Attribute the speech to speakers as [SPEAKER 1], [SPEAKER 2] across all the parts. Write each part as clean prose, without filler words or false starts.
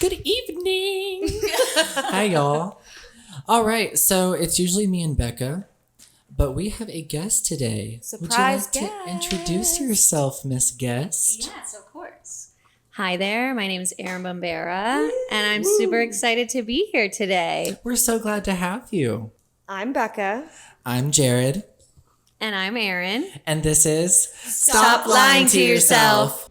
[SPEAKER 1] Good evening. Hi, y'all. All right, so it's usually me and Becca, but we have a guest today.
[SPEAKER 2] Surprise
[SPEAKER 1] Would you like to introduce yourself, Miss Guest?
[SPEAKER 2] Yes, of course. Hi there, my name is Erin Bombera, and I'm super excited to be here today.
[SPEAKER 1] We're so glad to have you.
[SPEAKER 3] I'm Becca.
[SPEAKER 1] I'm Jared.
[SPEAKER 2] And I'm Erin.
[SPEAKER 1] And this is
[SPEAKER 2] Stop Lying to Yourself.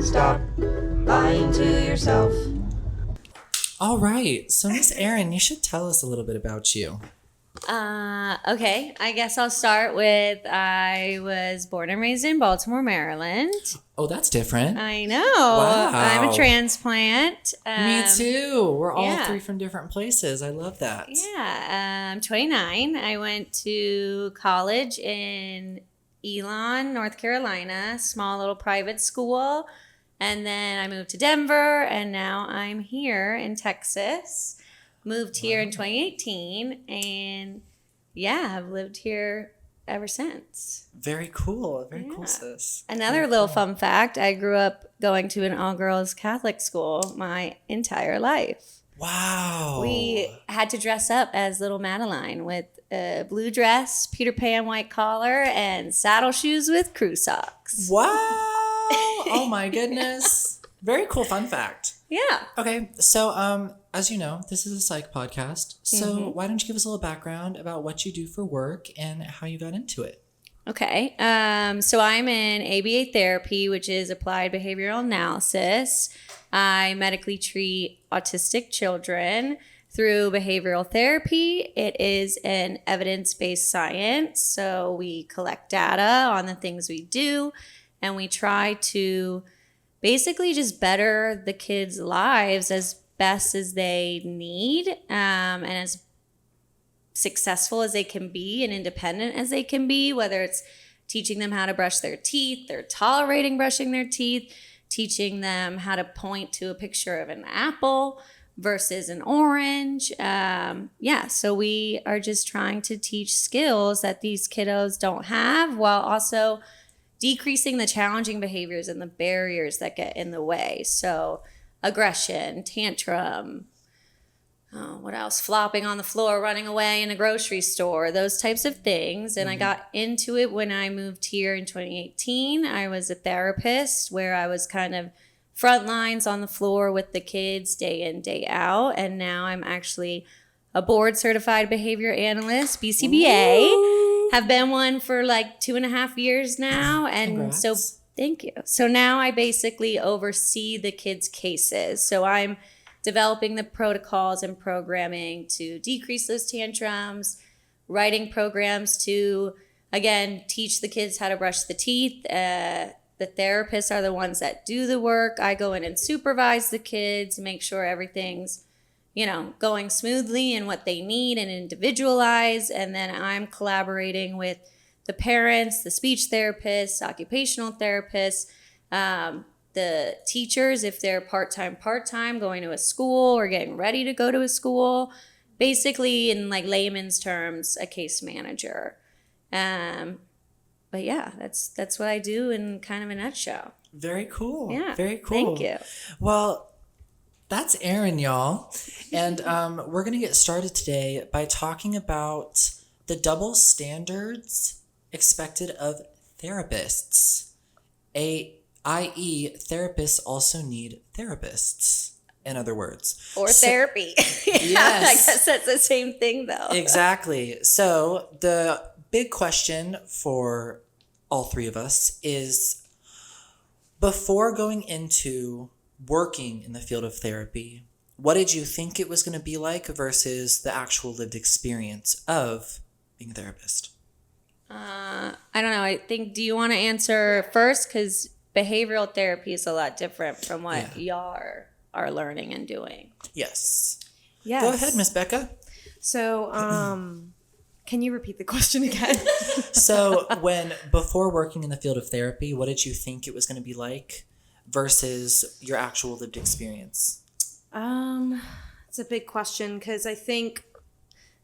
[SPEAKER 4] Stop lying to yourself.
[SPEAKER 1] All right, so Miss Erin, you should tell us a little bit about you.
[SPEAKER 2] Okay, I guess I'll start with I was born and raised in Baltimore, Maryland.
[SPEAKER 1] Oh, that's different.
[SPEAKER 2] I know.
[SPEAKER 1] Wow.
[SPEAKER 2] I'm a transplant.
[SPEAKER 1] Me too. We're all
[SPEAKER 2] yeah.
[SPEAKER 1] three from different places. I love that.
[SPEAKER 2] Yeah, I'm 29. I went to college in Elon, North Carolina, small little private school. And then I moved to Denver, and now I'm here in Texas. Moved here in 2018, and yeah, I've lived here ever since.
[SPEAKER 1] Very cool. Very cool, sis.
[SPEAKER 2] Another little fun fact, I grew up going to an all-girls Catholic school my entire life.
[SPEAKER 1] Wow.
[SPEAKER 2] We had to dress up as little Madeline with a blue dress, Peter Pan white collar, and saddle shoes with crew socks.
[SPEAKER 1] Wow. Oh my goodness. Very cool fun fact.
[SPEAKER 2] Yeah.
[SPEAKER 1] Okay, so as you know, this is a psych podcast. So why don't you give us a little background about what you do for work and how you got into it?
[SPEAKER 2] Okay. So I'm in ABA therapy, which is applied behavioral analysis. I medically treat autistic children through behavioral therapy. It is an evidence-based science. So we collect data on the things we do, and we try to basically just better the kids' lives as best as they need, and as successful as they can be and independent as they can be, whether it's teaching them how to brush their teeth, they're tolerating brushing their teeth, teaching them how to point to a picture of an apple versus an orange. So we are just trying to teach skills that these kiddos don't have, while also decreasing the challenging behaviors and the barriers that get in the way. So aggression, tantrum, what else? Flopping on the floor, running away in a grocery store, those types of things. And I got into it when I moved here in 2018. I was a therapist where I was kind of front lines on the floor with the kids day in, day out. And now I'm actually a board certified behavior analyst, BCBA.
[SPEAKER 1] Ooh.
[SPEAKER 2] Have been one for like 2.5 years now. And
[SPEAKER 1] Congrats.
[SPEAKER 2] so thank you. So now I basically oversee the kids' cases. So I'm developing the protocols and programming to decrease those tantrums, writing programs to, again, teach the kids how to brush the teeth. The therapists are the ones that do the work. I go in and supervise the kids, make sure everything's going smoothly and what they need and individualize. And then I'm collaborating with the parents, the speech therapists, occupational therapists, the teachers, if they're part-time, going to a school or getting ready to go to a school. Basically, in like layman's terms, a case manager. But yeah, that's what I do in kind of a nutshell.
[SPEAKER 1] Very cool.
[SPEAKER 2] Yeah.
[SPEAKER 1] Very cool.
[SPEAKER 2] Thank you.
[SPEAKER 1] Well, that's Erin, y'all. And we're going to get started today by talking about the double standards expected of therapists, i.e., therapists also need therapists, in other words.
[SPEAKER 2] Or therapy.
[SPEAKER 1] Yes.
[SPEAKER 2] I guess that's the same thing, though.
[SPEAKER 1] Exactly. So the big question for all three of us is, before going into working in the field of therapy, what did you think it was going to be like versus the actual lived experience of being a therapist?
[SPEAKER 2] I don't know. I think, do you want to answer first? Because behavioral therapy is a lot different from what y'all are learning and doing.
[SPEAKER 1] Yes.
[SPEAKER 3] Yes.
[SPEAKER 1] Go ahead, Miss Becca.
[SPEAKER 3] So, can you repeat the question again?
[SPEAKER 1] So before working in the field of therapy, what did you think it was going to be like versus your actual lived experience?
[SPEAKER 3] It's a big question because I think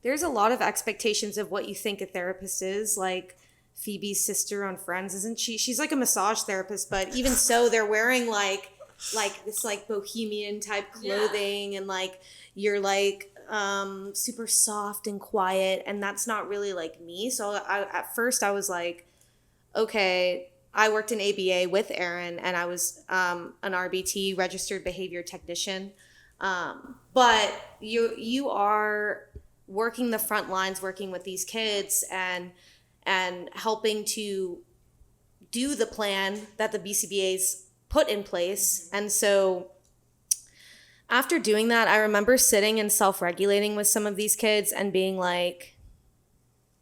[SPEAKER 3] there's a lot of expectations of what you think a therapist is. Like, Phoebe's sister on Friends, isn't she? She's like a massage therapist, but even so, they're wearing like this like bohemian type clothing, and like you're like super soft and quiet, and that's not really like me. So at first I was like, okay, I worked in ABA with Aaron, and I was an RBT, registered behavior technician. But you are working the front lines, working with these kids and helping to do the plan that the BCBA's put in place. And so after doing that, I remember sitting and self-regulating with some of these kids and being like,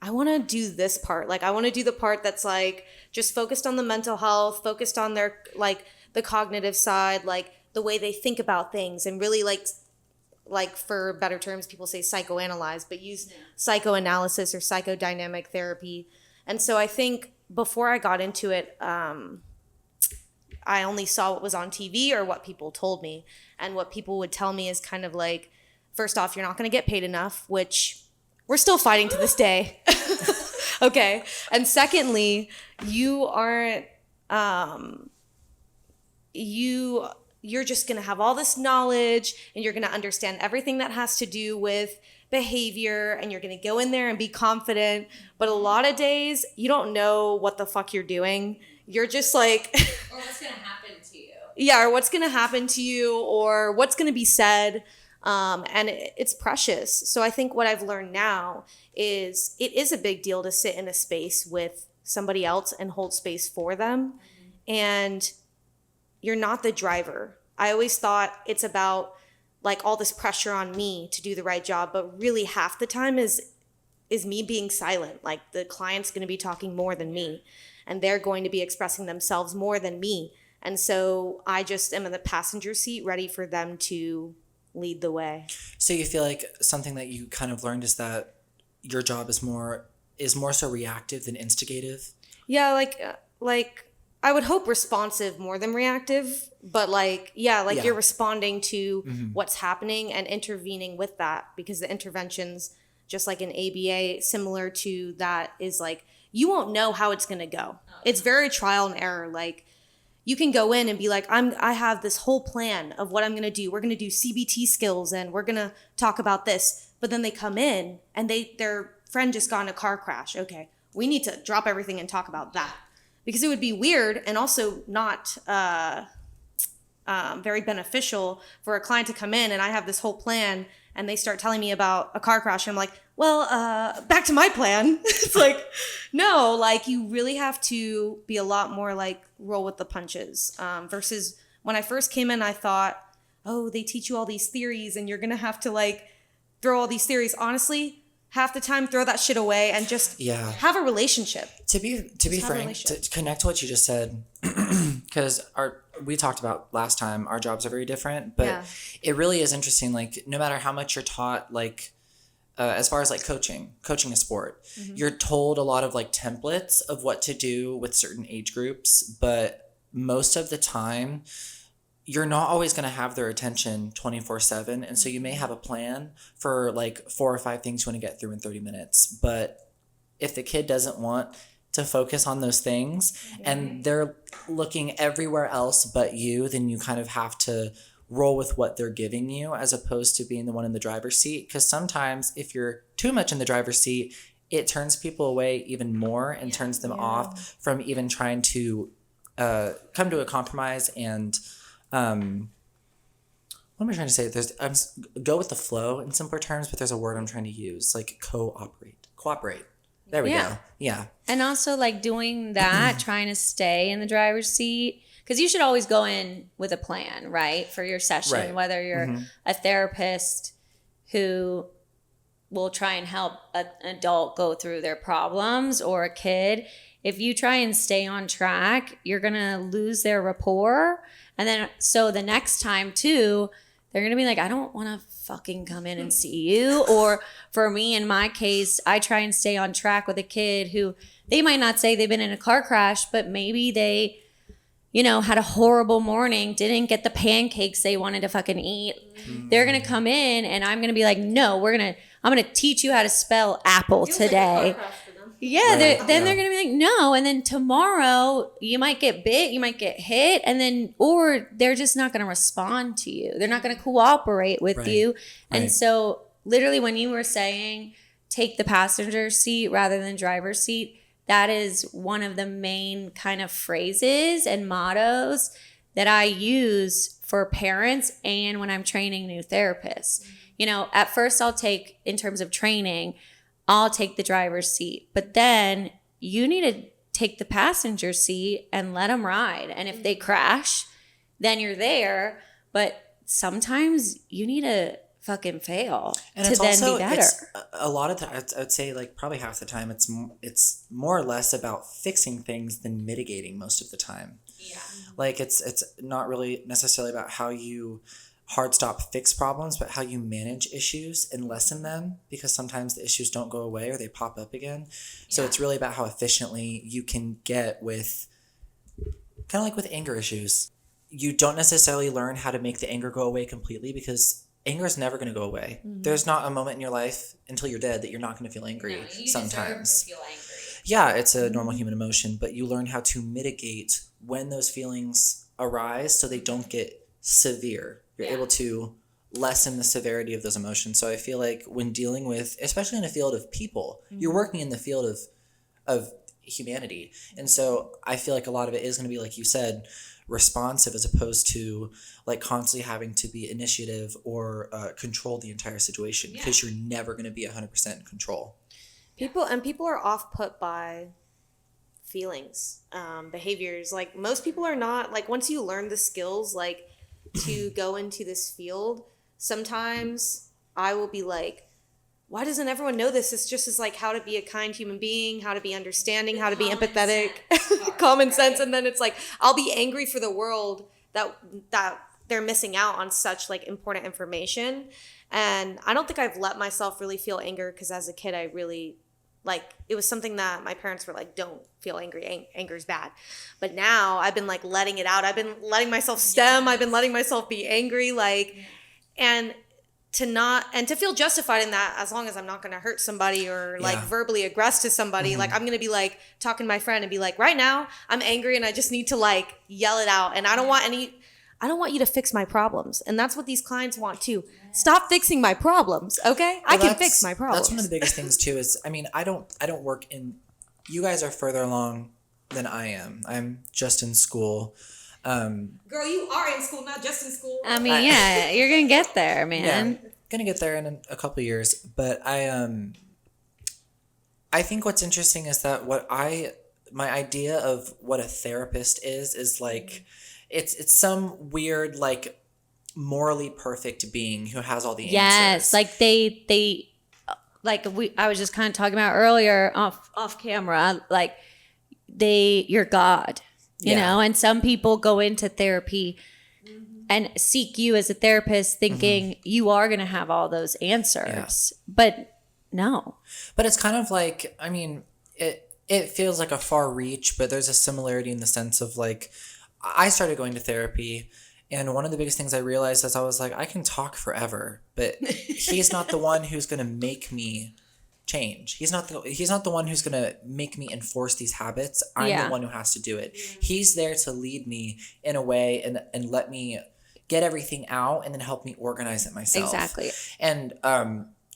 [SPEAKER 3] I want to do this part. Like, I want to do the part that's like just focused on the mental health, focused on their like the cognitive side, like the way they think about things, and really like for better terms, people say psychoanalyze, but use psychoanalysis or psychodynamic therapy. And so I think before I got into it, I only saw what was on TV or what people told me. And what people would tell me is kind of like, first off, you're not going to get paid enough, which we're still fighting to this day. Okay. And secondly, you aren't, you're just going to have all this knowledge, and you're going to understand everything that has to do with behavior, and you're going to go in there and be confident. But a lot of days you don't know what the fuck you're doing. You're just like,
[SPEAKER 2] or what's going to happen to you.
[SPEAKER 3] Yeah. Or what's going to happen to you, or what's going to be said. And it's precious. So I think what I've learned now is it is a big deal to sit in a space with somebody else and hold space for them. And you're not the driver. I always thought it's about like all this pressure on me to do the right job, but really half the time is me being silent. Like the client's going to be talking more than me, and they're going to be expressing themselves more than me. And so I just am in the passenger seat, ready for them to lead the way.
[SPEAKER 1] So you feel like something that you kind of learned is that your job is more so reactive than instigative?
[SPEAKER 3] Yeah, like I would hope responsive more than reactive, but you're responding to what's happening and intervening with that, because the interventions, just like in ABA, similar to that, is like you won't know how it's going to go. It's very trial and error. Like you can go in and be like, I have this whole plan of what I'm going to do. We're going to do CBT skills and we're going to talk about this. But then they come in and their friend just got in a car crash. Okay, we need to drop everything and talk about that, because it would be weird and also not very beneficial for a client to come in and I have this whole plan and they start telling me about a car crash. And I'm like, well, back to my plan. It's like, no, like you really have to be a lot more like roll with the punches, versus when I first came in, I thought, oh, they teach you all these theories and you're going to have to like throw all these theories. Honestly, half the time, throw that shit away and just have a relationship.
[SPEAKER 1] To be frank, to connect to what you just said, because we talked about last time, our jobs are very different, but it really is interesting. Like no matter how much you're taught, like as far as like coaching a sport, you're told a lot of like templates of what to do with certain age groups, but most of the time you're not always going to have their attention 24/7. And so you may have a plan for like 4 or 5 things you want to get through in 30 minutes. But if the kid doesn't want to focus on those things and they're looking everywhere else but you, then you kind of have to roll with what they're giving you as opposed to being the one in the driver's seat. Because sometimes if you're too much in the driver's seat, it turns people away even more and turns them off from even trying to come to a compromise and what am I trying to say? Go with the flow in simpler terms, but there's a word I'm trying to use, like cooperate. There we go. Yeah. And
[SPEAKER 2] also like doing that, trying to stay in the driver's seat, because you should always go in with a plan, right? For your session, whether you're a therapist who will try and help an adult go through their problems or a kid. If you try and stay on track, you're going to lose their rapport. And then, so the next time too, they're going to be like, I don't want to fucking come in and see you. Or for me, in my case, I try and stay on track with a kid who they might not say they've been in a car crash, but maybe they, had a horrible morning, didn't get the pancakes they wanted to fucking eat. They're going to come in and I'm going to be like, no, I'm going to teach you how to spell apple today. Yeah,
[SPEAKER 1] Right,
[SPEAKER 2] then they're
[SPEAKER 1] yeah.
[SPEAKER 2] gonna be like, no, and then tomorrow you might get bit, you might get hit, and then or they're just not gonna respond to you. They're not gonna cooperate with
[SPEAKER 1] Right,
[SPEAKER 2] you. And
[SPEAKER 1] right.
[SPEAKER 2] so literally when you were saying take the passenger seat rather than driver's seat, that is one of the main kind of phrases and mottos that I use for parents and when I'm training new therapists. You know, at first I'll take, in terms of training, I'll take the driver's seat, but then you need to take the passenger seat and let them ride. And if they crash, then you're there. But sometimes you need to fucking fail
[SPEAKER 1] And
[SPEAKER 2] to
[SPEAKER 1] it's
[SPEAKER 2] then
[SPEAKER 1] also,
[SPEAKER 2] be better.
[SPEAKER 1] it's a lot of times, I would say like probably half the time, it's more or less about fixing things than mitigating most of the time.
[SPEAKER 2] Yeah.
[SPEAKER 1] Like it's not really necessarily about how you hard stop fix problems, but how you manage issues and lessen them, because sometimes the issues don't go away or they pop up again. So it's really about how efficiently you can get with, kind of like with anger issues. You don't necessarily learn how to make the anger go away completely, because anger is never going to go away. There's not a moment in your life until you're dead that you're not going to feel angry sometimes. Yeah, it's a normal human emotion, but you learn how to mitigate when those feelings arise so they don't get severe. You're able to lessen the severity of those emotions. So I feel like when dealing with, especially in a field of people, you're working in the field of humanity. And so I feel like a lot of it is going to be, like you said, responsive, as opposed to like constantly having to be initiative or control the entire situation, because you're never going to be 100% in control.
[SPEAKER 3] People are off put by feelings, behaviors. Like most people are not, like once you learn the skills, like to go into this field, sometimes I will be like, why doesn't everyone know this? It's just as like how to be a kind human being, how to be understanding, how to be empathetic, common sense. And then it's like, I'll be angry for the world that they're missing out on such like important information. And I don't think I've let myself really feel anger, because as a kid, I really like, it was something that my parents were like, don't feel angry. Anger's bad. But now I've been like letting it out. I've been letting myself stem. I've been letting myself be angry. Like, and to feel justified in that, as long as I'm not going to hurt somebody or like verbally aggress to somebody. Like I'm going to be like talking to my friend and be like, right now I'm angry and I just need to like yell it out. And I don't want you to fix my problems. And that's what these clients want too. Stop fixing my problems, okay? I can fix my problems.
[SPEAKER 1] That's one of the biggest things too, is, I mean, I don't work in, you guys are further along than I am. I'm just in school.
[SPEAKER 3] Girl, you are in school, not just in school.
[SPEAKER 2] I mean, yeah, you're going to get there, man.
[SPEAKER 1] Yeah, gonna get there in a couple of years. But I think what's interesting is that my idea of what a therapist is like, it's some weird like morally perfect being who has all the answers.
[SPEAKER 2] Yes, like they like I was just kind of talking about earlier off camera, like you're God, you know, and some people go into therapy and seek you as a therapist thinking you are going to have all those answers. But no.
[SPEAKER 1] But it's kind of like, I mean, it feels like a far reach, but there's a similarity in the sense of like, I started going to therapy, and one of the biggest things I realized is I was like, I can talk forever, but he's not the one who's going to make me change. He's not the one who's going to make me enforce these habits. I'm the one who has to do it. He's there to lead me in a way and let me get everything out and then help me organize it myself.
[SPEAKER 2] Exactly.
[SPEAKER 1] And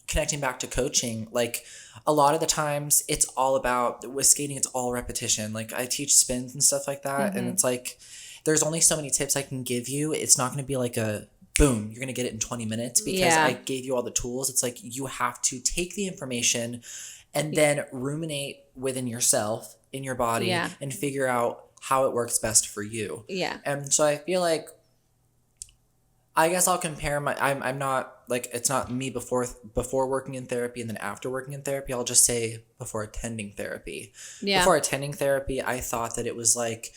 [SPEAKER 1] connecting back to coaching, like a lot of the times it's all about, with skating, it's all repetition. Like I teach spins and stuff like that. And it's like, there's only so many tips I can give you. It's not going to be like a boom, you're going to get it in 20 minutes because I gave you all the tools. It's like you have to take the information and then ruminate within yourself, in your body, and figure out how it works best for you. Yeah. And so I feel like, I guess I'll compare I'm not like, it's not me before working in therapy and then after working in therapy. I'll just say before attending therapy. Yeah. Before attending therapy, I thought that it was like,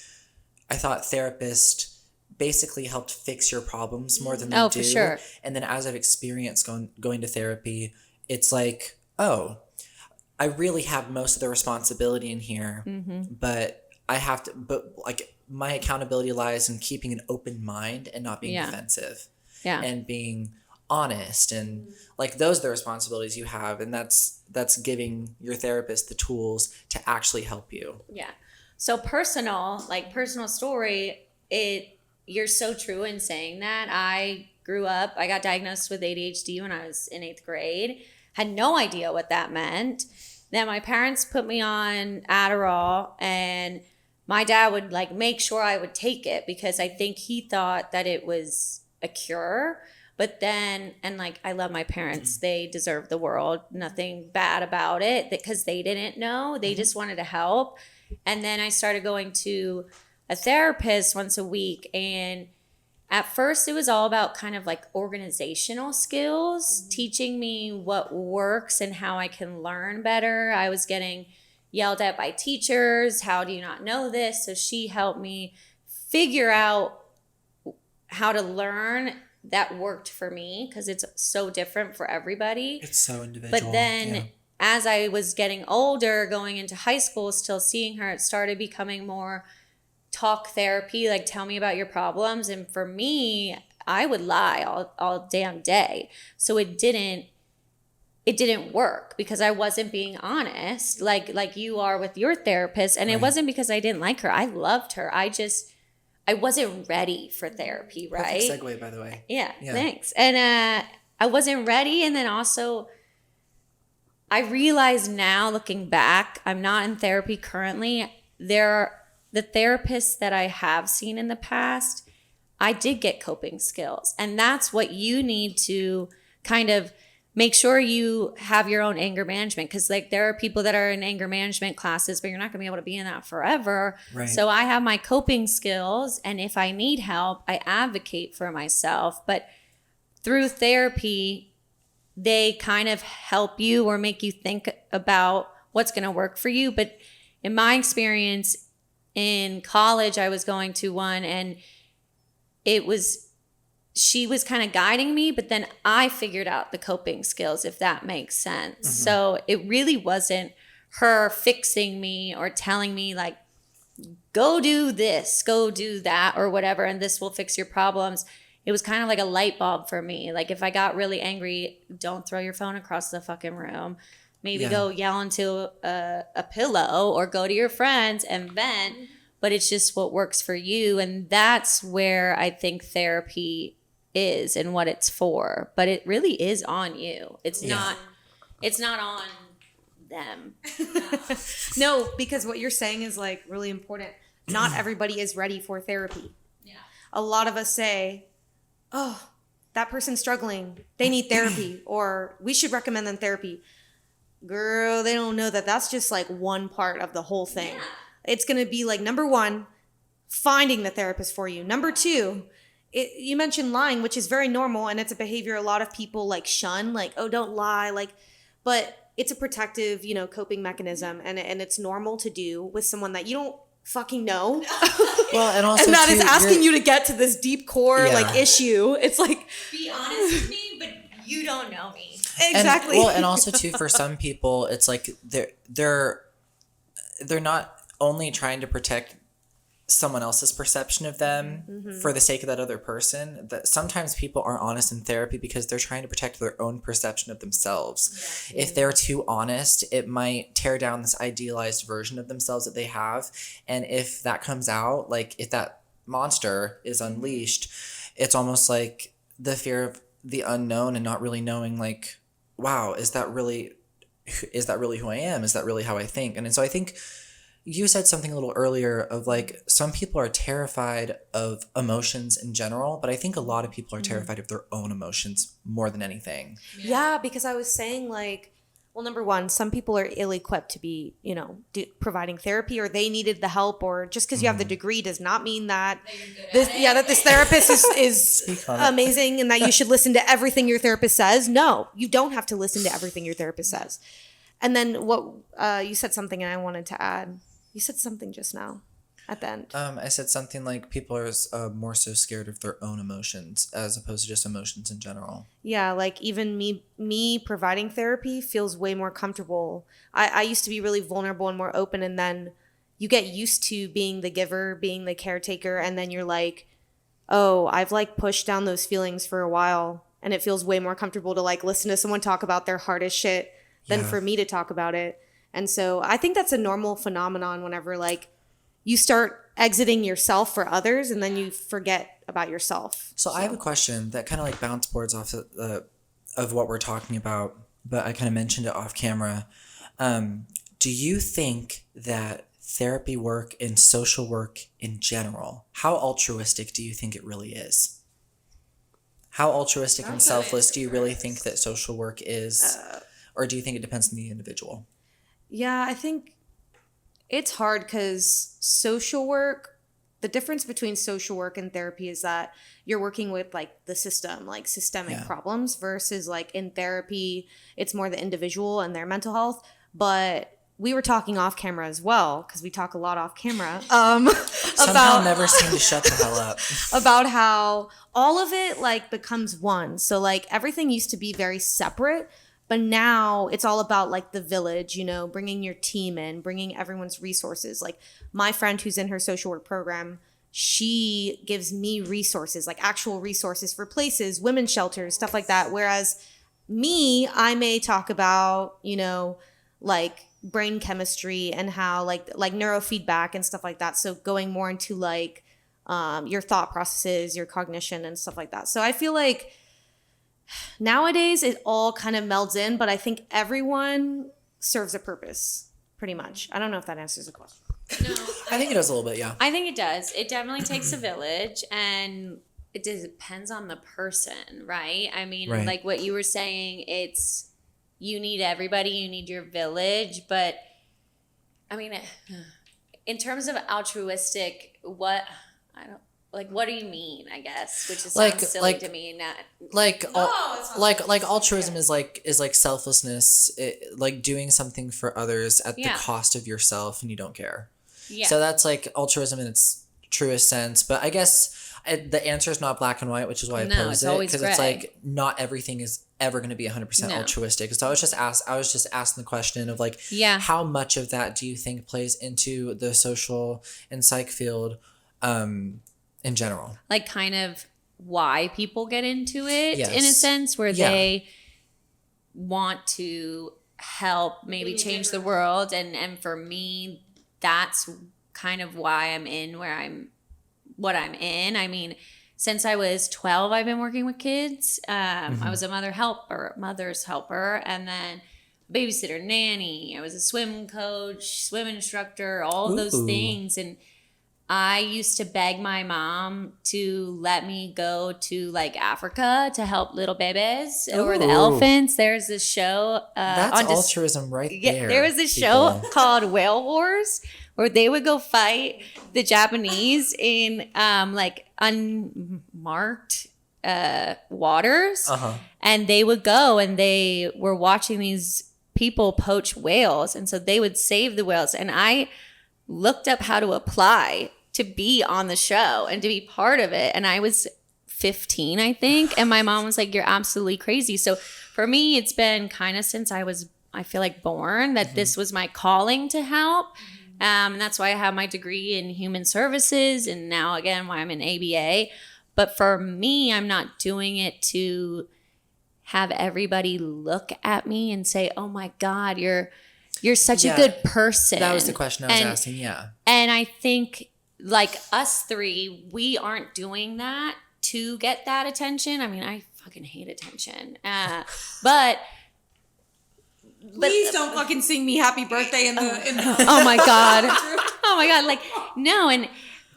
[SPEAKER 1] I thought therapists basically helped fix your problems more than they do. For sure. And then as I've experienced going to therapy, it's like, oh, I really have most of the responsibility in here, but like my accountability lies in keeping an open mind and not being defensive. Yeah. And being honest, and like those are the responsibilities you have, and that's giving your therapist the tools to actually help you.
[SPEAKER 2] Yeah. So personal story, you're so true in saying that. I got diagnosed with ADHD when I was in 8th grade. Had no idea what that meant. Then my parents put me on Adderall, and my dad would like make sure I would take it because I think he thought that it was a cure. But then, and like, I love my parents. They deserve the world. Nothing bad about it because they didn't know. They just wanted to help. And then I started going to a therapist once a week. And at first it was all about kind of like organizational skills, teaching me what works and how I can learn better. I was getting yelled at by teachers. How do you not know this? So she helped me figure out how to learn that worked for me because it's so different for everybody.
[SPEAKER 1] It's so individual.
[SPEAKER 2] But then as I was getting older, going into high school, still seeing her, it started becoming more talk therapy, like tell me about your problems. And for me, I would lie all damn day. So it didn't work because I wasn't being honest like you are with your therapist. And it wasn't because I didn't like her. I loved her. I wasn't ready for therapy, right?
[SPEAKER 1] Perfect segue, by the way.
[SPEAKER 2] Yeah. Thanks. And I wasn't ready. And then also I realize now looking back, I'm not in therapy currently. The therapists that I have seen in the past, I did get coping skills. And that's what you need to kind of make sure you have your own anger management. Because like there are people that are in anger management classes, but you're not going to be able to be in that forever.
[SPEAKER 1] Right.
[SPEAKER 2] So I have my coping skills. And if I need help, I advocate for myself. But through therapy, they kind of help you or make you think about what's going to work for you. But in my experience, in college, I was going to one and she was kind of guiding me, but then I figured out the coping skills, if that makes sense. Mm-hmm. So it really wasn't her fixing me or telling me like, go do this, go do that or whatever, and this will fix your problems. It was kind of like a light bulb for me. Like if I got really angry, don't throw your phone across the fucking room. Maybe go yell into a pillow or go to your friends and vent, but it's just what works for you. And that's where I think therapy is and what it's for. But it really is on you. It's not on them.
[SPEAKER 3] No, because what you're saying is like really important. Not everybody is ready for therapy.
[SPEAKER 2] Yeah.
[SPEAKER 3] A lot of us say, oh, that person's struggling. They need therapy or we should recommend them therapy. Girl, they don't know that that's just like one part of the whole thing. Yeah. It's going to be like, number one, finding the therapist for you. Number two, you mentioned lying, which is very normal. And it's a behavior a lot of people like shun, like, oh, don't lie. Like, but it's a protective, coping mechanism. And it's normal to do with someone that you don't fucking know.
[SPEAKER 1] Well, and also
[SPEAKER 3] and that is asking you to get to this deep core like issue. It's like,
[SPEAKER 2] be honest with me, but you don't know me.
[SPEAKER 3] Exactly.
[SPEAKER 1] And also too, for some people, it's like they're not only trying to protect someone else's perception of them for the sake of that other person. That sometimes people aren't honest in therapy because they're trying to protect their own perception of themselves. Yeah. If they're too honest, it might tear down this idealized version of themselves that they have. And if that comes out, like if that monster is unleashed, it's almost like the fear of the unknown and not really knowing like, wow, is that really who I am? Is that really how I think? And so I think you said something a little earlier of like, some people are terrified of emotions in general, but I think a lot of people are terrified of their own emotions more than anything.
[SPEAKER 3] Yeah, because I was saying like, well, number one, some people are ill-equipped to be, providing therapy or they needed the help, or just because you have the degree does not mean that this therapist is amazing and that you should listen to everything your therapist says. No, you don't have to listen to everything your therapist says. And then what you said something and I wanted to add. You said something just now at the end.
[SPEAKER 1] I said something like people are more so scared of their own emotions as opposed to just emotions in general.
[SPEAKER 3] Yeah, like even me providing therapy feels way more comfortable. I used to be really vulnerable and more open, and then you get used to being the giver, being the caretaker, and then you're like, oh, I've like pushed down those feelings for a while. and it feels way more comfortable to like listen to someone talk about their hardest shit than for me to talk about it. And so I think that's a normal phenomenon whenever like you start exiting yourself for others and then you forget about yourself.
[SPEAKER 1] So I have a question that kind of like bounce boards off of what we're talking about, but I kind of mentioned it off camera. Do you think that therapy work and social work in general, how altruistic do you think it really is? How altruistic and selfless do you really think that social work is? Or do you think it depends on the individual?
[SPEAKER 3] Yeah, I think it's hard because social work, the difference between social work and therapy is that you're working with like the system, like systemic problems versus like in therapy, it's more the individual and their mental health. But we were talking off camera as well, because we talk a lot off camera.
[SPEAKER 1] Somehow never seem to shut the hell up.
[SPEAKER 3] About how all of it like becomes one. So like everything used to be very separate, but now it's all about like the village, you know, bringing your team in, bringing everyone's resources. Like my friend who's in her social work program, she gives me resources, like actual resources for places, women's shelters, stuff like that. Whereas me, I may talk about, you know, like brain chemistry and how like neurofeedback and stuff like that. So going more into like your thought processes, your cognition and stuff like that. So I feel like nowadays it all kind of melds in, but I think everyone serves a purpose pretty much. I don't know if that answers the question.
[SPEAKER 2] No,
[SPEAKER 1] I think it does a little bit, yeah.
[SPEAKER 2] I think it does. It definitely takes a village, and it depends on the person, right? I mean, like what you were saying, it's you need everybody, you need your village, but I mean, in terms of altruistic, what do you mean? I guess, which is sounds silly to me.
[SPEAKER 1] Like altruism is like selflessness, like doing something for others at the cost of yourself, and you don't care. Yeah. So that's like altruism in its truest sense. But I guess the answer is not black and white, which is why I pose it, because it's like not everything is ever going to be 100% altruistic. So I was just asking the question of like, how much of that do you think plays into the social and psych field, in general?
[SPEAKER 2] Like kind of why people get into it in a sense where they want to help maybe change the world. And for me, that's kind of why I'm in what I'm in. I mean, since I was 12, I've been working with kids. I was a mother's helper, and then babysitter, nanny. I was a swim coach, swim instructor, all of those things. And I used to beg my mom to let me go to like Africa to help little babies or the elephants. There's this show.
[SPEAKER 1] That's altruism right there.
[SPEAKER 2] There was this show called Whale Wars where they would go fight the Japanese in like unmarked waters. And they would go and they were watching these people poach whales. And so they would save the whales. And I looked up how to apply to be on the show and to be part of it. And I was 15, I think. And my mom was like, you're absolutely crazy. So for me, it's been kind of since I feel like born that this was my calling to help. And that's why I have my degree in human services. And now again, why I'm in ABA. But for me, I'm not doing it to have everybody look at me and say, oh my God, you're such a good person.
[SPEAKER 1] That was the question I was asking. Yeah.
[SPEAKER 2] And I think like us three, we aren't doing that to get that attention. I mean, I fucking hate attention. But
[SPEAKER 3] please don't fucking sing me happy birthday in the
[SPEAKER 2] oh my God. Oh my God. Like, no.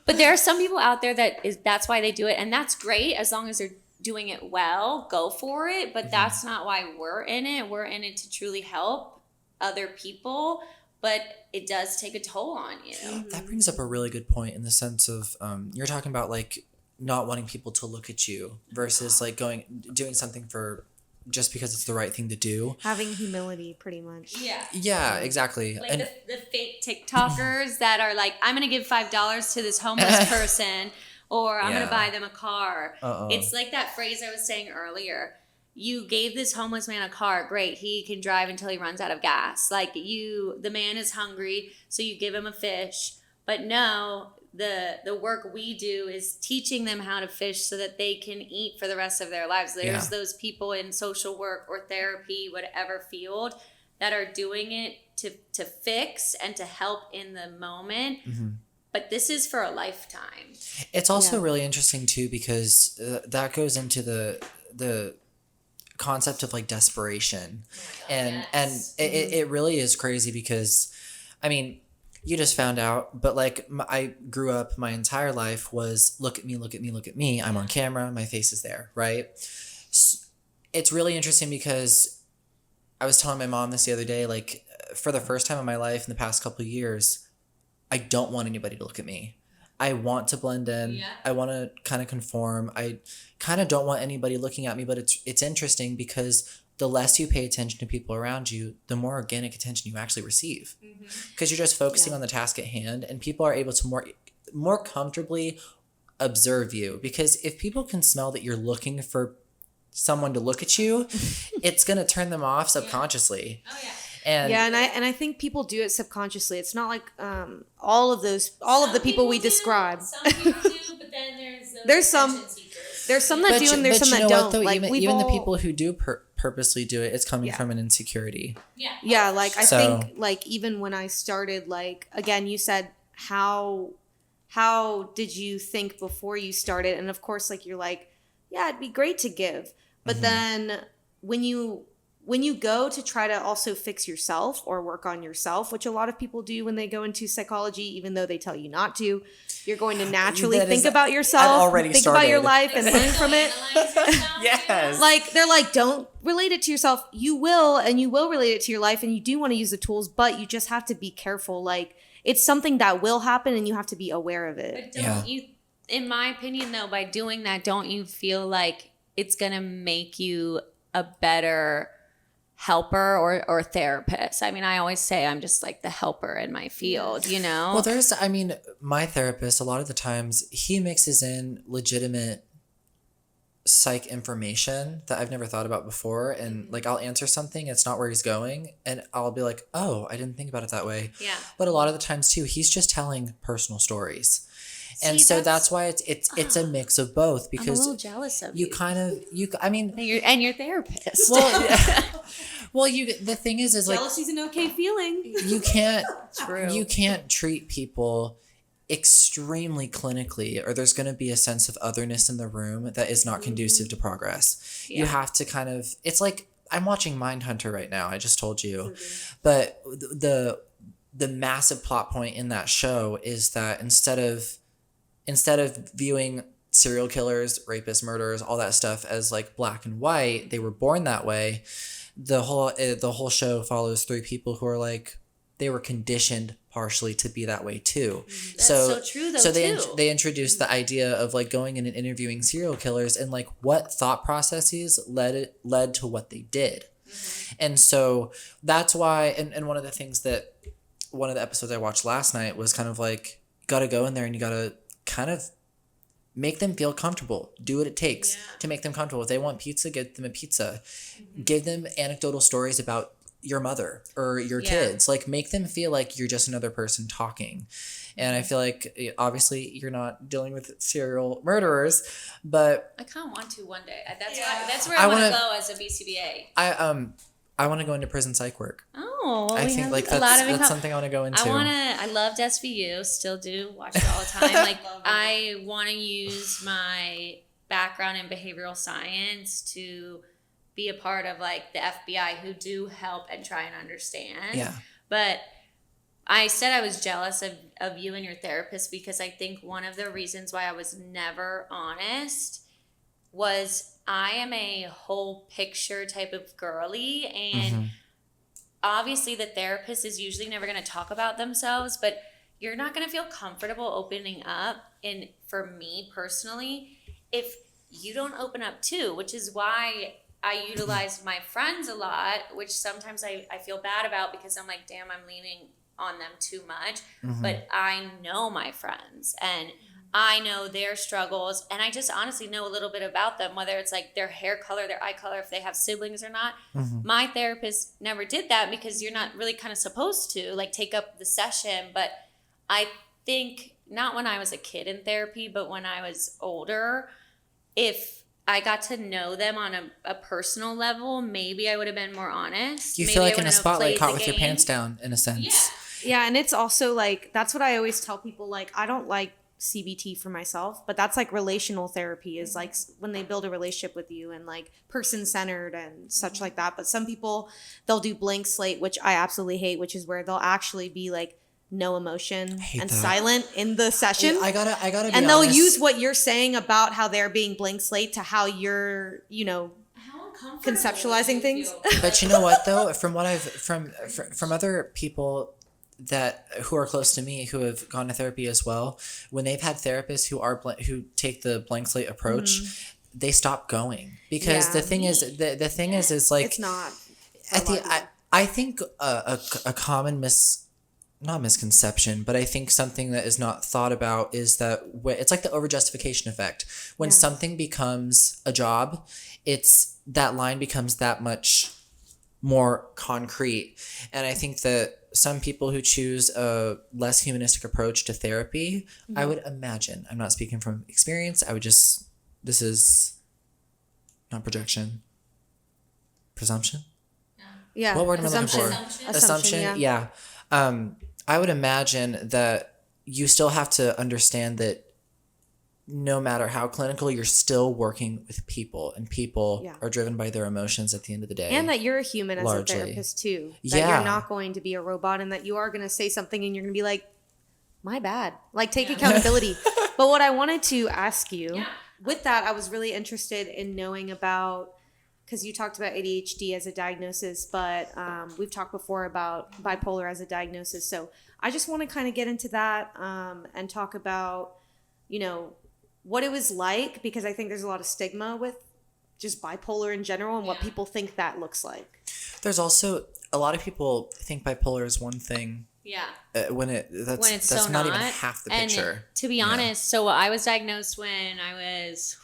[SPEAKER 2] But there are some people out there that's why they do it. And that's great. As long as they're doing it well, go for it. But that's not why we're in it. We're in it to truly help other people. But it does take a toll on you.
[SPEAKER 1] That brings up a really good point in the sense of you're talking about like not wanting people to look at you versus like doing something for just because it's the right thing to do.
[SPEAKER 3] Having humility, pretty much.
[SPEAKER 2] Yeah.
[SPEAKER 1] Yeah, exactly.
[SPEAKER 2] Like the fake TikTokers that are like, I'm going to give $5 to this homeless person or I'm going to buy them a car. It's like that phrase I was saying earlier. You gave this homeless man a car. Great. He can drive until he runs out of gas. Like the man is hungry, so you give him a fish. But no, the work we do is teaching them how to fish so that they can eat for the rest of their lives. There's those people in social work or therapy, whatever field, that are doing it to fix and to help in the moment. But this is for a lifetime.
[SPEAKER 1] It's also really interesting too, because that goes into the concept of like desperation. And it really is crazy because, I mean, you just found out, but like I grew up, my entire life was look at me, look at me, look at me. I'm on camera, my face is there, right? It's really interesting because I was telling my mom this the other day, like for the first time in my life in the past couple of years, I don't want anybody to look at me. I want to blend in. Yeah. I want to kind of conform. I kind of don't want anybody looking at me, but it's interesting because the less you pay attention to people around you, the more organic attention you actually receive. Because you're just focusing on the task at hand, and people are able to more comfortably observe you. Because if people can smell that you're looking for someone to look at you, it's going to turn them off subconsciously. Oh yeah.
[SPEAKER 3] And I think people do it subconsciously. It's not like all of the people we describe.
[SPEAKER 2] Some people do, but then
[SPEAKER 3] there's some that do and there's some that don't.
[SPEAKER 1] Though,
[SPEAKER 3] like
[SPEAKER 1] even the people who do purposely do it, it's coming from an insecurity.
[SPEAKER 3] Yeah, like I think like even when I started, like again, you said how did you think before you started? And of course, like you're like, yeah, it'd be great to give, but then when you go to try to also fix yourself or work on yourself, which a lot of people do when they go into psychology, even though they tell you not to, you're going to naturally think about yourself, think about your life and learn from it.
[SPEAKER 1] Yes.
[SPEAKER 3] Like they're like, don't relate it to yourself. You will, and you will relate it to your life, and you do want to use the tools, but you just have to be careful. Like it's something that will happen and you have to be aware of it.
[SPEAKER 2] But don't you, in my opinion though, by doing that, don't you feel like it's going to make you a better helper or therapist? I mean, I always say I'm just like the helper in my field, you know?
[SPEAKER 1] Well, my therapist, a lot of the times he mixes in legitimate psych information that I've never thought about before. And like, I'll answer something, it's not where he's going. And I'll be like, oh, I didn't think about it that way. Yeah. But a lot of the times too, he's just telling personal stories. And so that's why it's a mix of both, because
[SPEAKER 2] I'm a little jealous of you.
[SPEAKER 1] And
[SPEAKER 2] your therapist.
[SPEAKER 1] Well, the thing is like
[SPEAKER 3] jealousy's an okay feeling.
[SPEAKER 1] You can't treat people extremely clinically, or there's going to be a sense of otherness in the room that is not conducive to progress. Yeah. You have to it's like I'm watching Mindhunter right now. I just told you, but the massive plot point in that show is that instead of viewing serial killers, rapists, murderers, all that stuff as like black and white, they were born that way. The whole show follows three people who are like, they were conditioned partially to be that way too.
[SPEAKER 2] That's so true though. So
[SPEAKER 1] they introduced the idea of like going in and interviewing serial killers and like what thought processes led to what they did. And so that's why, and one of the things that one of the episodes I watched last night was kind of like, you gotta go in there and you gotta kind of make them feel comfortable. Do what it takes to make them comfortable. If they want pizza, get them a pizza. Give them anecdotal stories about your mother or your kids. Like, make them feel like you're just another person talking. And I feel like, obviously, you're not dealing with serial murderers, but
[SPEAKER 2] I kind of want to one day. That's where I want to go as a BCBA.
[SPEAKER 1] I want to go into prison psych work.
[SPEAKER 2] Oh,
[SPEAKER 1] I think like that's something I want to go into.
[SPEAKER 2] I loved SVU, still do, watch it all the time. Like I want to use my background in behavioral science to be a part of like the FBI who do help and try and understand. Yeah. But I said I was jealous of you and your therapist because I think one of the reasons why I was never honest was I am a whole picture type of girly, and obviously the therapist is usually never going to talk about themselves, but you're not going to feel comfortable opening up. And for me personally, if you don't open up too, which is why I utilize my friends a lot, which sometimes I feel bad about because I'm like, damn, I'm leaning on them too much. But I know my friends and I know their struggles, and I just honestly know a little bit about them, whether it's like their hair color, their eye color, if they have siblings or not. My therapist never did that because you're not really kind of supposed to like take up the session. But I think not when I was a kid in therapy, but when I was older, if I got to know them on a personal level, maybe I would have been more honest.
[SPEAKER 1] You
[SPEAKER 2] Maybe
[SPEAKER 1] feel
[SPEAKER 2] I
[SPEAKER 1] like in a
[SPEAKER 2] wouldn't have
[SPEAKER 1] spotlight,
[SPEAKER 2] played
[SPEAKER 1] caught
[SPEAKER 2] the
[SPEAKER 1] with your
[SPEAKER 2] game.
[SPEAKER 1] pants down, in a sense.
[SPEAKER 3] Yeah, and it's also like that's what I always tell people. Like, I don't like CBT for myself, but that's like relational therapy is like when they build a relationship with you and like person centered and such like that. But some people, they'll do blank slate, which I absolutely hate, which is where they'll actually be like no emotion
[SPEAKER 1] hate
[SPEAKER 3] and
[SPEAKER 1] that.
[SPEAKER 3] silent in the session.
[SPEAKER 1] I gotta be
[SPEAKER 3] and they'll
[SPEAKER 1] honest.
[SPEAKER 3] use what you're saying about how they're being blank slate to how you're,
[SPEAKER 2] How uncomfortable
[SPEAKER 3] conceptualizing
[SPEAKER 2] would you
[SPEAKER 3] things.
[SPEAKER 2] feel?
[SPEAKER 1] But you know what though? From what I've from other people who are close to me who have gone to therapy as well, when they've had therapists who take the blank slate approach, they stop going because
[SPEAKER 3] Yeah.
[SPEAKER 1] the thing is is like
[SPEAKER 3] It's not.
[SPEAKER 1] at the I think a common not misconception, but I think something that is not thought about is that it's like the overjustification effect. When something becomes a job, that line becomes that much more concrete. And I think that some people who choose a less humanistic approach to therapy, I would imagine, I'm not speaking from experience, this is not projection, presumption?
[SPEAKER 3] Yeah.
[SPEAKER 1] What word am I looking for?
[SPEAKER 3] Assumption,
[SPEAKER 1] yeah. I would imagine that you still have to understand that no matter how clinical, you're still working with people, and people are driven by their emotions at the end of the day.
[SPEAKER 3] And that you're a human as
[SPEAKER 1] Largely.
[SPEAKER 3] a therapist too. That
[SPEAKER 1] Yeah.
[SPEAKER 3] you're not going to be a robot and that you are going to say something and you're going to be like, my bad. Like, take accountability. But what I wanted to ask you, with that, I was really interested in knowing about, because you talked about ADHD as a diagnosis, but we've talked before about bipolar as a diagnosis. So I just want to kind of get into that and talk about, what it was like, because I think there's a lot of stigma with just bipolar in general and what people think that looks like.
[SPEAKER 1] There's also a lot of people think bipolar is one thing.
[SPEAKER 2] Yeah.
[SPEAKER 1] When it's
[SPEAKER 2] so
[SPEAKER 1] not even half the picture.
[SPEAKER 2] And to be honest, so I was diagnosed when I was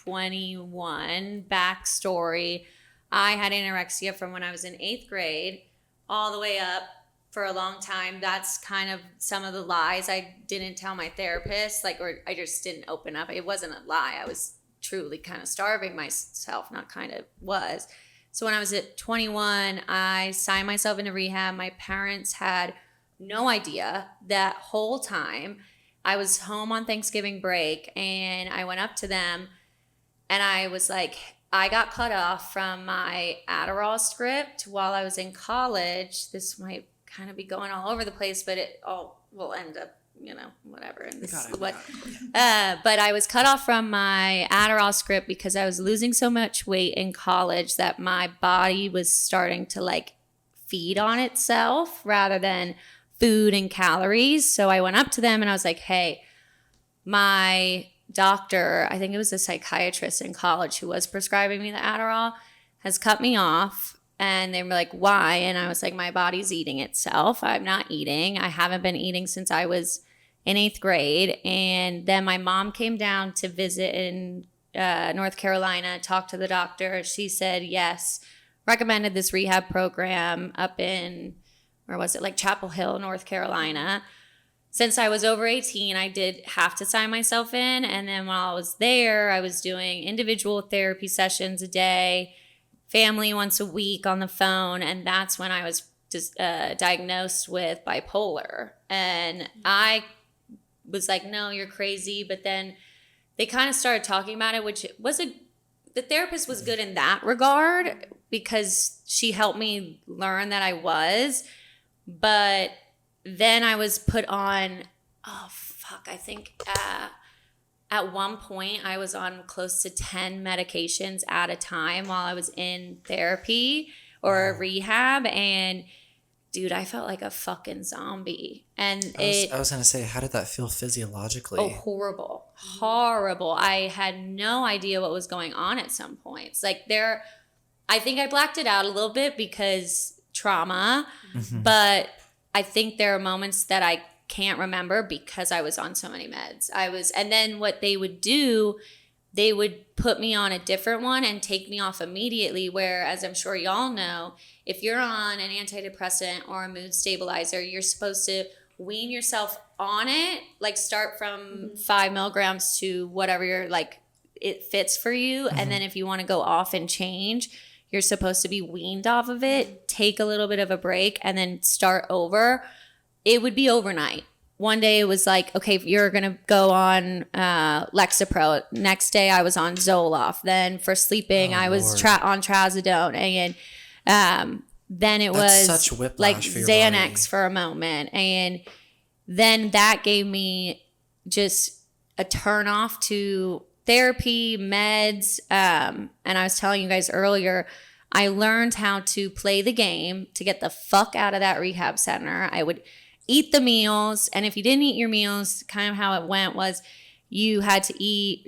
[SPEAKER 2] 21. Backstory: I had anorexia from when I was in 8th grade all the way up for a long time. That's kind of some of the lies I didn't tell my therapist, or I just didn't open up. It wasn't a lie. I was truly kind of starving myself, not kind of was. So when I was at 21, I signed myself into rehab. My parents had no idea that whole time. I was home on Thanksgiving break and I went up to them and I was like, I got cut off from my Adderall script while I was in college. This might kind of be going all over the place, but it all will end up, whatever. And this is what. But I was cut off from my Adderall script because I was losing so much weight in college that my body was starting to feed on itself rather than food and calories. So I went up to them and I was like, hey, my doctor, I think it was a psychiatrist in college who was prescribing me the Adderall, has cut me off. And they were like, why? And I was like, my body's eating itself. I'm not eating. I haven't been eating since I was in 8th grade. And then my mom came down to visit in North Carolina, talked to the doctor. She said, yes, recommended this rehab program up in, where was it? Chapel Hill, North Carolina. Since I was over 18, I did have to sign myself in. And then while I was there, I was doing individual therapy sessions a day, family once a week on the phone. And that's when I was just diagnosed with bipolar. And I was like, no, you're crazy. But then they kind of started talking about it, which the therapist was good in that regard because she helped me learn that I was. But then I was put on, I think at one point I was on close to 10 medications at a time while I was in therapy or rehab. And dude, I felt like a fucking zombie. And
[SPEAKER 1] I was going to say, how did that feel physiologically?
[SPEAKER 2] Oh, horrible. I had no idea what was going on at some points. I think I blacked it out a little bit because trauma, but I think there are moments that I can't remember because I was on so many meds. And then what they would do, they would put me on a different one and take me off immediately, where, as I'm sure y'all know, if you're on an antidepressant or a mood stabilizer, you're supposed to wean yourself on it, like start from 5 milligrams to whatever you're like, it fits for you. And then if you want to go off and change, you're supposed to be weaned off of it, take a little bit of a break, and then start over. It would be overnight. One day it was like, okay, you're going to go on Lexapro. Next day I was on Zoloft. Then for sleeping, I was on Trazodone. And then it was
[SPEAKER 1] such whiplash
[SPEAKER 2] like
[SPEAKER 1] for your
[SPEAKER 2] Xanax
[SPEAKER 1] body.
[SPEAKER 2] for a moment. And then that gave me just a turn off to therapy, meds. And I was telling you guys earlier, I learned how to play the game to get the fuck out of that rehab center. I would eat the meals. And if you didn't eat your meals, kind of how it went was you had to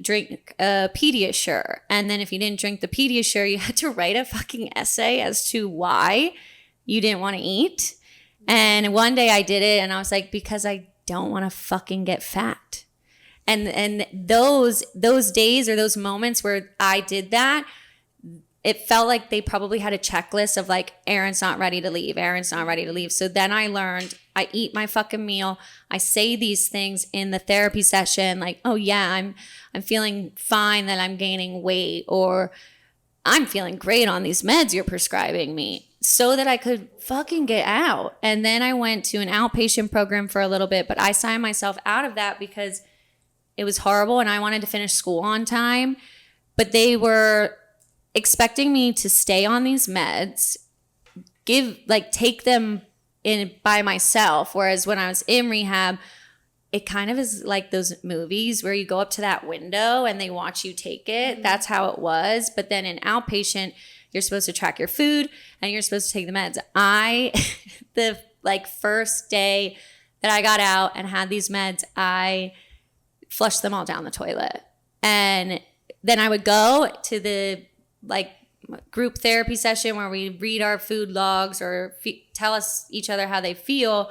[SPEAKER 2] drink a Pediasure. And then if you didn't drink the Pediasure, you had to write a fucking essay as to why you didn't want to eat. And one day I did it and I was like, because I don't want to fucking get fat. And those days or those moments where I did that, it felt like they probably had a checklist of like, Erin's not ready to leave. Erin's not ready to leave. So then I learned, I eat my fucking meal. I say these things in the therapy session, like, oh yeah, I'm feeling fine that I'm gaining weight, or I'm feeling great on these meds you're prescribing me, so that I could fucking get out. And then I went to an outpatient program for a little bit, but I signed myself out of that because it was horrible and I wanted to finish school on time. But they were expecting me to stay on these meds, take them in by myself. Whereas when I was in rehab, it kind of is like those movies where you go up to that window and they watch you take it. That's how it was. But then in outpatient, you're supposed to track your food and you're supposed to take the meds. The first day that I got out and had these meds, I flushed them all down the toilet. And then I would go to the group therapy session where we read our food logs or tell us each other how they feel.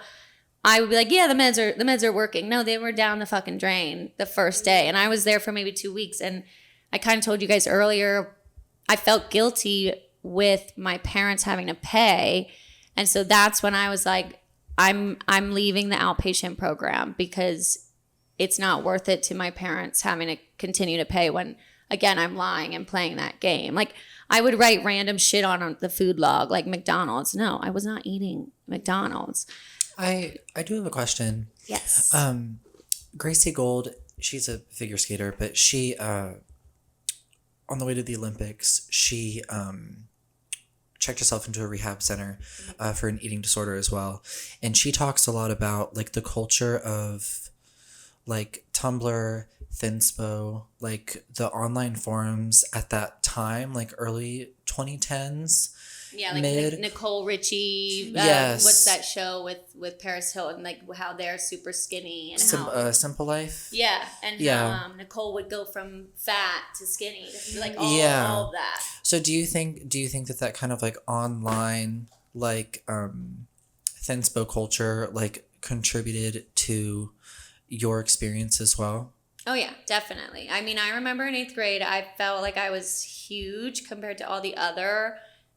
[SPEAKER 2] I would be like, yeah, the meds are working. No, they were down the fucking drain the first day. And I was there for maybe 2 weeks. And I kind of told you guys earlier, I felt guilty with my parents having to pay. And so that's when I was like, I'm leaving the outpatient program because it's not worth it to my parents having to continue to pay when, again, I'm lying and playing that game. Like, I would write random shit on the food log, like McDonald's. No, I was not eating McDonald's.
[SPEAKER 1] I do have a question.
[SPEAKER 2] Yes.
[SPEAKER 1] Gracie Gold, she's a figure skater, but she, on the way to the Olympics, she checked herself into a rehab center for an eating disorder as well. And she talks a lot about the culture of Tumblr, Thinspo, the online forums at that time, early 2010s.
[SPEAKER 2] Yeah,
[SPEAKER 1] mid.
[SPEAKER 2] Nicole Richie.
[SPEAKER 1] Yes.
[SPEAKER 2] What's that show with Paris Hilton? How they're super skinny and how
[SPEAKER 1] Simple Life.
[SPEAKER 2] Yeah, and how Nicole would go from fat to skinny, all of that.
[SPEAKER 1] So do you think that kind of online Thinspo culture contributed to your experience as well?
[SPEAKER 2] Oh yeah, definitely. I mean, I remember in 8th grade, I felt like I was huge compared to all the other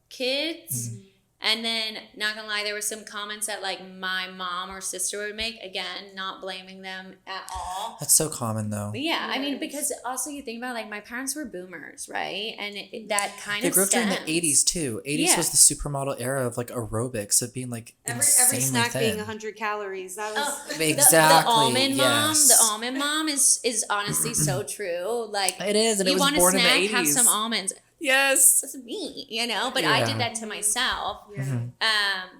[SPEAKER 2] kids. Mm-hmm. And then, not gonna lie, there were some comments that my mom or sister would make. Again, not blaming them at all.
[SPEAKER 1] That's so common though.
[SPEAKER 2] But yeah, I mean, because also you think about my parents were boomers, right? And that kind
[SPEAKER 1] they
[SPEAKER 2] of
[SPEAKER 1] grew up during the
[SPEAKER 2] stems.
[SPEAKER 1] 80s too. 80s was the supermodel era of aerobics, of being
[SPEAKER 3] every
[SPEAKER 1] insanely
[SPEAKER 3] snack
[SPEAKER 1] thin.
[SPEAKER 3] being 100 calories. That was
[SPEAKER 1] exactly.
[SPEAKER 2] The almond mom.
[SPEAKER 1] Yes.
[SPEAKER 2] The almond mom is honestly so true.
[SPEAKER 1] It is, and
[SPEAKER 2] you
[SPEAKER 1] it was
[SPEAKER 2] want
[SPEAKER 1] born
[SPEAKER 2] a snack,
[SPEAKER 1] in the 80s.
[SPEAKER 2] have some almonds.
[SPEAKER 1] Yes.
[SPEAKER 2] That's me, but I did that to myself.
[SPEAKER 1] Mm-hmm.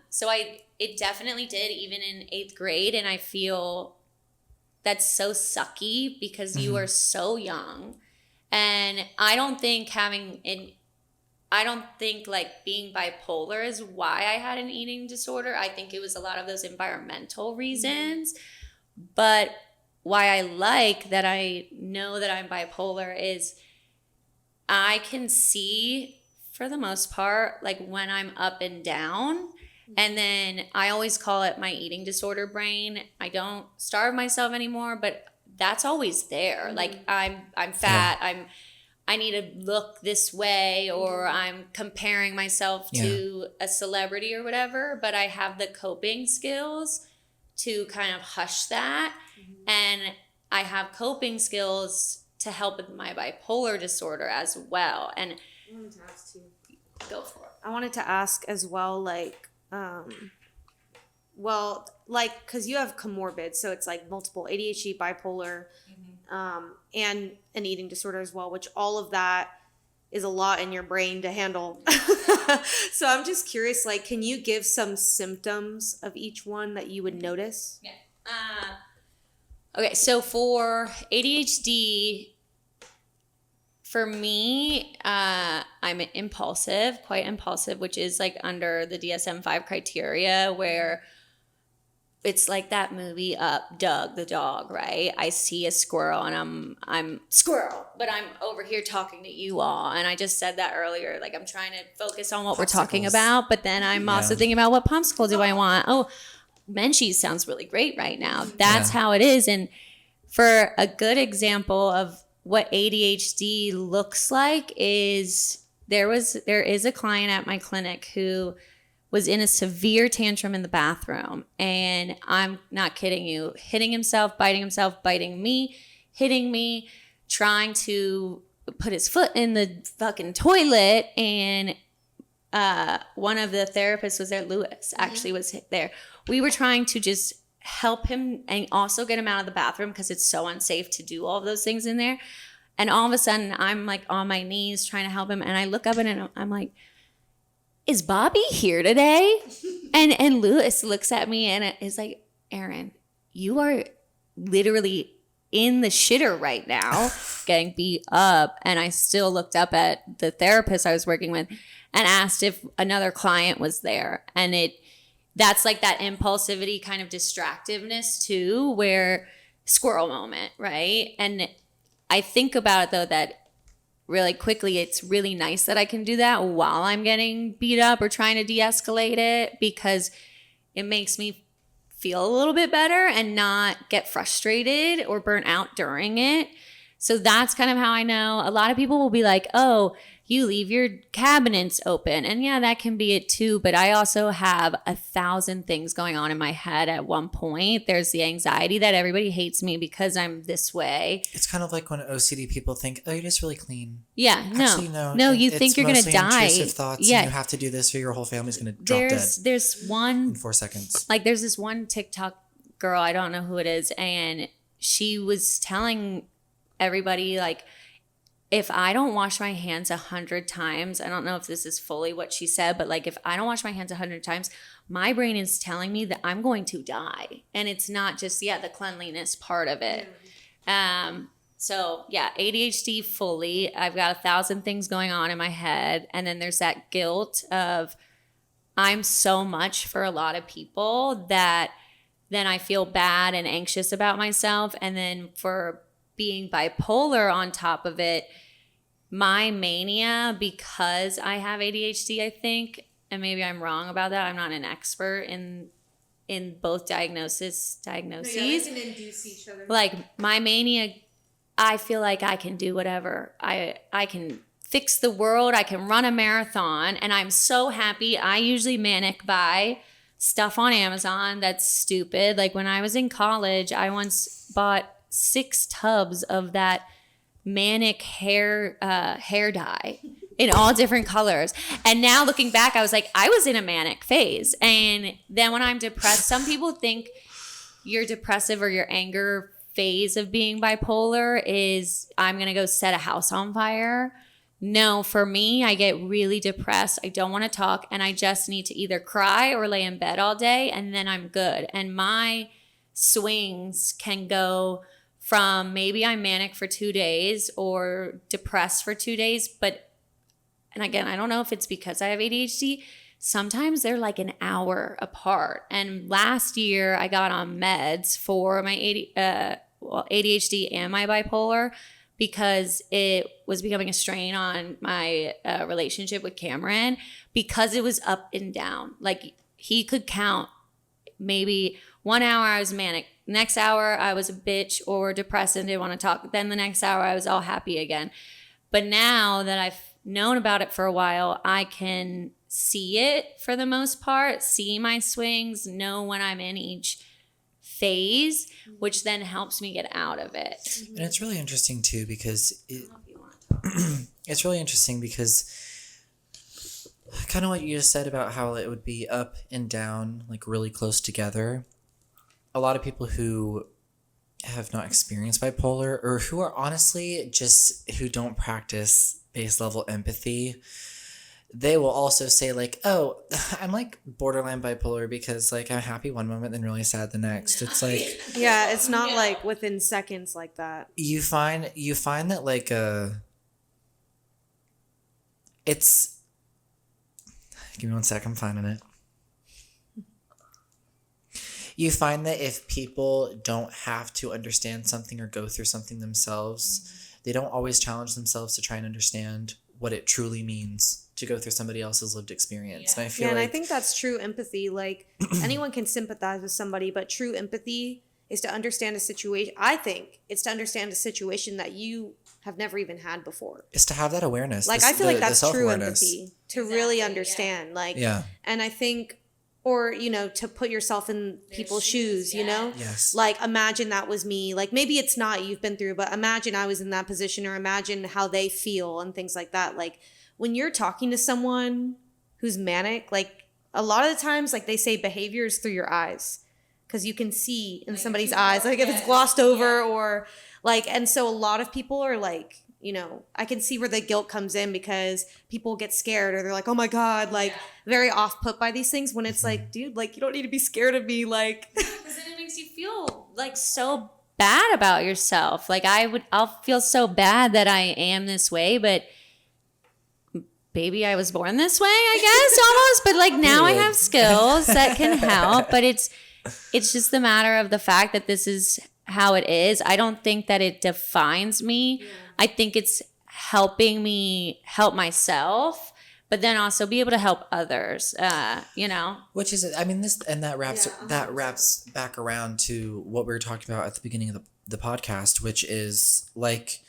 [SPEAKER 2] So it definitely did, even in 8th grade. And I feel that's so sucky because you are so young. And I don't think being bipolar is why I had an eating disorder. I think it was a lot of those environmental reasons. But why I that I know that I'm bipolar is I can see, for the most part, when I'm up and down. And then I always call it my eating disorder brain. I don't starve myself anymore, but that's always there. I'm fat. Yeah. I need to look this way, or I'm comparing myself to a celebrity or whatever, but I have the coping skills to kind of hush that. And I have coping skills to help with my bipolar disorder as well. And
[SPEAKER 3] I wanted to ask too.
[SPEAKER 2] Go for it.
[SPEAKER 3] I wanted to ask as well, like, well, like, because you have comorbid, so it's like multiple ADHD, bipolar, and an eating disorder as well, which all of that is a lot in your brain to handle. So I'm just curious, like, can you give some symptoms of each one that you would notice?
[SPEAKER 2] Yeah. Okay, so for ADHD, for me, I'm impulsive, quite impulsive, which is like under the DSM-5 criteria, where it's like that movie Up, Doug the dog, right? I see a squirrel and I'm squirrel, but I'm over here talking to you all. And I just said that earlier, like I'm trying to focus on what we're talking about, but then I'm also thinking about what popsicle do I want? Oh, Menchie's sounds really great right now. That's how it is. And for a good example of what ADHD looks like is there is a client at my clinic who was in a severe tantrum in the bathroom, and I'm not kidding you, hitting himself, biting me, hitting me, trying to put his foot in the fucking toilet. And one of the therapists was there, Lewis actually was there. We were trying to just help him and also get him out of the bathroom because it's so unsafe to do all of those things in there. And all of a sudden I'm like on my knees trying to help him, and I look up and I'm like, is Bobby here today? And Lewis looks at me and is like, Erin, you are literally in the shitter right now, getting beat up. And I still looked up at the therapist I was working with and asked if another client was there. And that's like that impulsivity kind of distractiveness too, where squirrel moment, right? And I think about it though, that really quickly, it's really nice that I can do that while I'm getting beat up or trying to de-escalate it, because it makes me feel a little bit better and not get frustrated or burnt out during it. So that's kind of how I know. A lot of people will be like, oh, you leave your cabinets open. And yeah, that can be it too. But I also have 1,000 things going on in my head at one point. There's the anxiety that everybody hates me because I'm this way.
[SPEAKER 1] It's kind of like when OCD people think, oh, you're just really clean.
[SPEAKER 2] Yeah,
[SPEAKER 1] Actually,
[SPEAKER 2] no, you think you're going to die.
[SPEAKER 1] Intrusive thoughts, and you have to do this or your whole family's going to drop dead
[SPEAKER 2] There's one,
[SPEAKER 1] in 4 seconds.
[SPEAKER 2] like there's this one TikTok girl, I don't know who it is, and she was telling everybody, like, if I don't wash my hands 100 times, I don't know if this is fully what she said, but like if I don't wash my hands 100 times, my brain is telling me that I'm going to die. And it's not just, the cleanliness part of it. So yeah, ADHD fully. I've got 1,000 things going on in my head. And then there's that guilt of I'm so much for a lot of people that then I feel bad and anxious about myself. And then for being bipolar on top of it, my mania, because I have ADHD, I think, and maybe I'm wrong about that. I'm not an expert in both diagnoses.
[SPEAKER 3] No, yeah, they can induce each other.
[SPEAKER 2] Like my mania, I feel like I can do whatever. I can fix the world. I can run a marathon, and I'm so happy. I usually manic buy stuff on Amazon that's stupid. Like when I was in college, I once bought 6 tubs of that manic hair dye in all different colors. And now looking back, I was like, I was in a manic phase. And then when I'm depressed, some people think your depressive or your anger phase of being bipolar is I'm going to go set a house on fire. No, for me, I get really depressed. I don't want to talk, and I just need to either cry or lay in bed all day, and then I'm good. And my swings can go from maybe I'm manic for 2 days or depressed for 2 days. And again, I don't know if it's because I have ADHD. Sometimes they're like an hour apart. And last year I got on meds for my ADHD and my bipolar because it was becoming a strain on my relationship with Cameron, because it was up and down. Like he could count maybe 1 hour I was manic. Next hour, I was a bitch or depressed and didn't want to talk. Then the next hour, I was all happy again. But now that I've known about it for a while, I can see it for the most part, see my swings, know when I'm in each phase, which then helps me get out of it.
[SPEAKER 1] And it's really interesting too because it's really interesting because kind of what you just said about how it would be up and down, like really close together. A lot of people who have not experienced bipolar or who are honestly just who don't practice base level empathy, they will also say like, oh, I'm like borderline bipolar because like I'm happy one moment then really sad the next. It's like,
[SPEAKER 3] Yeah, it's not like within seconds like that.
[SPEAKER 1] you find that like it's, give me 1 sec, I'm finding it. You find that if people don't have to understand something or go through something themselves, they don't always challenge themselves to try and understand what it truly means to go through somebody else's lived experience. And I feel
[SPEAKER 3] and
[SPEAKER 1] like
[SPEAKER 3] I think that's true empathy. Like anyone can sympathize with somebody, but true empathy is to understand a situation. I think it's to understand a situation that you have never even had before.
[SPEAKER 1] it's to have that awareness.
[SPEAKER 3] Like I feel like that's true empathy to really understand. Like,
[SPEAKER 1] Yeah.
[SPEAKER 3] and I think, or to put yourself in people's shoes.
[SPEAKER 1] Yes.
[SPEAKER 3] Like imagine that was me. Like maybe it's not you've been through, but imagine I was in that position, or imagine how they feel and things like that. Like when you're talking to someone who's manic, like a lot of the times, like they say behaviors through your eyes, because you can see in somebody's eyes, like if it's glossed over or like, and so a lot of people are like, I can see where the guilt comes in because people get scared or they're like, oh my God, like very off put by these things when it's like, dude, like you don't need to be scared of me. Like,
[SPEAKER 2] Because then it makes you feel like so bad about yourself. Like I'll feel so bad that I am this way, but maybe I was born this way, I guess almost. But like now I have skills that can help, but it's just the matter of the fact that this is how it is. I don't think that it defines me. Yeah. I think it's helping me help myself, but then also be able to help others, Which is, I mean, that wraps back around to what we were talking about at the beginning of the podcast, which is like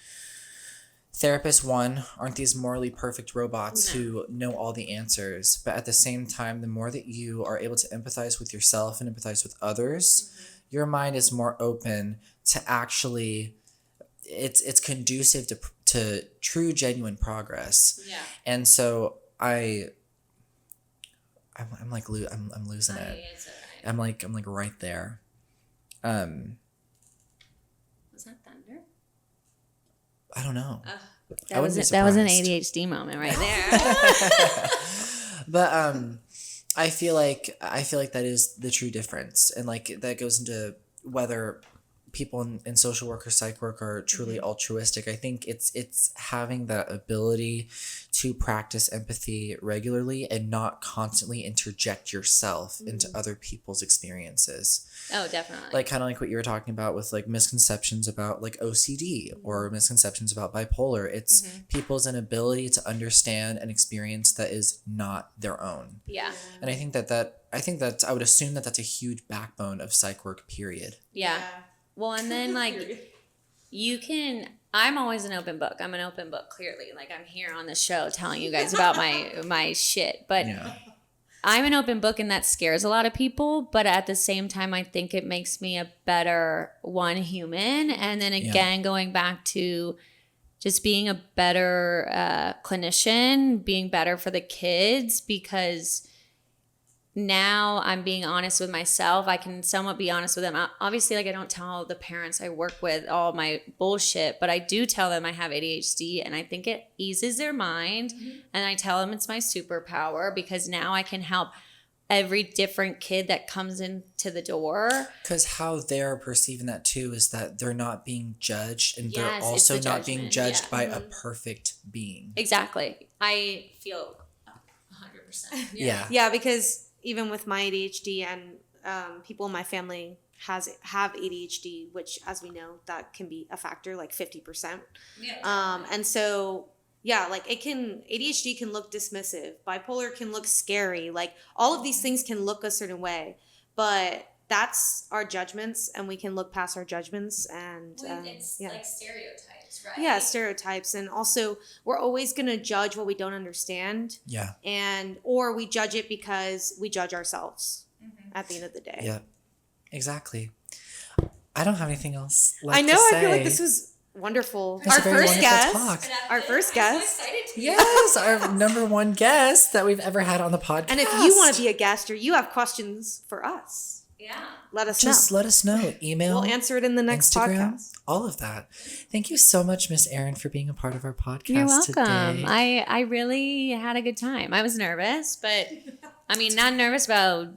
[SPEAKER 2] therapists, one, aren't these morally perfect robots who know all the answers, but at the same time, the more that you are able to empathize with yourself and empathize with others, your mind is more open to actually, it's conducive to true, genuine progress. Yeah. And so I'm losing it. It's all right. I'm like right there. Was that thunder?
[SPEAKER 1] I don't know.
[SPEAKER 2] That was an ADHD moment right there.
[SPEAKER 1] But I feel like that is the true difference, and like that goes into whether people in social work or psych work are truly altruistic. I think it's having that ability to practice empathy regularly and not constantly interject yourself into other people's experiences.
[SPEAKER 2] Oh, definitely.
[SPEAKER 1] Like kind of like what you were talking about with like misconceptions about like OCD or misconceptions about bipolar. It's people's inability to understand an experience that is not their own. Yeah. And I think that I would assume that that's a huge backbone of psych work, period.
[SPEAKER 2] Yeah. Well, and then like I'm always an open book. I'm an open book, clearly. Like I'm here on the show telling you guys about my shit. But I'm an open book, and that scares a lot of people. But at the same time, I think it makes me a better human. And then again, going back to just being a better clinician, being better for the kids, because now I'm being honest with myself. I can somewhat be honest with them. Obviously, like I don't tell the parents I work with all my bullshit, but I do tell them I have ADHD, and I think it eases their mind. And I tell them it's my superpower, because now I can help every different kid that comes into the door.
[SPEAKER 1] Because how they're perceiving that too is that they're not being judged, and they're also not being judged by a perfect being.
[SPEAKER 2] Exactly. I feel 100%.
[SPEAKER 3] Yeah, because even with my ADHD and people in my family have ADHD, which, as we know, that can be a factor, like 50%. Yeah. And so, like ADHD can look dismissive. Bipolar can look scary. Like all of these things can look a certain way, but that's our judgments, and we can look past our judgments. And
[SPEAKER 2] it's like stereotypes, right?
[SPEAKER 3] Yeah, stereotypes. And also we're always going to judge what we don't understand. Yeah. Or we judge it because we judge ourselves at the end of the day.
[SPEAKER 1] Yeah, exactly. I don't have anything else left
[SPEAKER 3] I know.
[SPEAKER 1] to
[SPEAKER 3] I
[SPEAKER 1] say.
[SPEAKER 3] feel like this was wonderful.
[SPEAKER 1] It was
[SPEAKER 3] Our
[SPEAKER 1] a very
[SPEAKER 3] first
[SPEAKER 1] wonderful
[SPEAKER 3] guest.
[SPEAKER 1] talk.
[SPEAKER 3] Our first guest.
[SPEAKER 1] Yes, our number one guest that we've ever had on the podcast.
[SPEAKER 3] And if you want to be a guest or you have questions for us, let us
[SPEAKER 1] just
[SPEAKER 3] know.
[SPEAKER 1] let us know. Email.
[SPEAKER 3] We'll answer it in the next
[SPEAKER 1] Instagram,
[SPEAKER 3] podcast.
[SPEAKER 1] all of that. Thank you so much, Miss Erin, for being a part of our podcast
[SPEAKER 2] You're welcome.
[SPEAKER 1] today.
[SPEAKER 2] I really had a good time. I was nervous, but I mean, not nervous about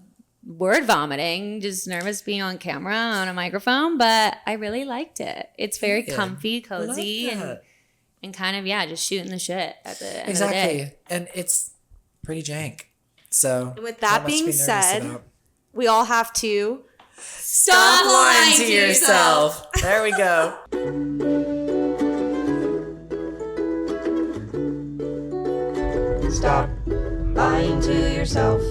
[SPEAKER 2] word vomiting, just nervous being on camera on a microphone, but I really liked it. It's very
[SPEAKER 1] Good.
[SPEAKER 2] comfy, cozy,
[SPEAKER 1] Love that.
[SPEAKER 2] and kind of, just shooting the shit at the end
[SPEAKER 1] Exactly.
[SPEAKER 2] of the day.
[SPEAKER 1] And it's pretty jank. So,
[SPEAKER 3] And with that
[SPEAKER 1] not much to
[SPEAKER 3] being
[SPEAKER 1] be nervous
[SPEAKER 3] said,
[SPEAKER 1] about.
[SPEAKER 3] we all have to
[SPEAKER 2] Stop lying to yourself.
[SPEAKER 1] There we go.
[SPEAKER 4] Stop lying to yourself.